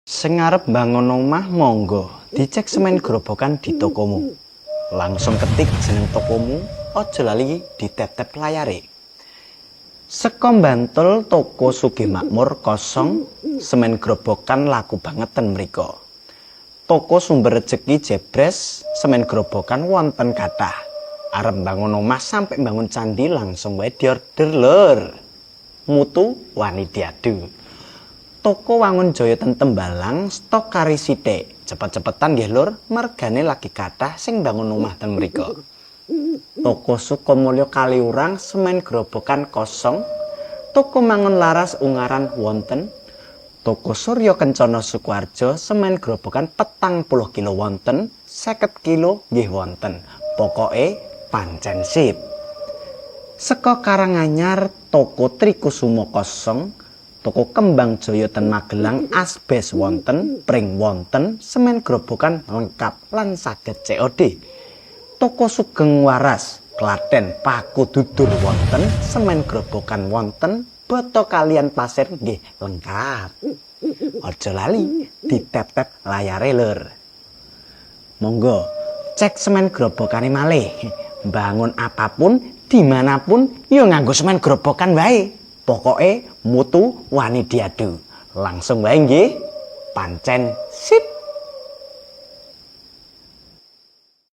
Sing arep mbangun omah monggo dicek semen gerobokan di tokomu. Langsung ketik jeneng tokomu, aja lali ditetep layare. Seka Bantul toko Sugih Makmur kosong, semen gerobokan laku banget ten mriko. Toko Sumber Rejeki Jebres, semen gerobokan wonten kathah. Arep mbangun omah sampai bangun candi langsung wae diorder lur. Mutu wani diadu. Toko Wangun Jaya ten Tembalang stok kari sithik. Cepet-cepetan nggih lur, mergane lagi kathah sing bangun omah ten mriko. Toko Sukomulya Kaliurang semen gerobokan kosong. Toko Mangun Laras Ungaran wonten. Toko Surya Kencana Sukoharjo semen gerobokan 40 kilo wonten, 50 kilo nggih wonten. Pokoke pancen sip. Seka Karanganyar toko Trikusuma kosong. Toko Kembang Jaya ten Magelang asbes wonten, pring wonten, semen gerobokan lengkap lan saged COD. Toko Sugeng Waras Klaten paku dudur wonten, semen gerobokan wonten, boto kalian pasir nggih lengkap. Aja lali ditetep layare lur. Monggo cek semen gerobokane malih. Bangun apapun dimanapun yo nganggo semen gerobokan wae. Pokoke mutu wani diadu. Langsung wae nggih. Pancen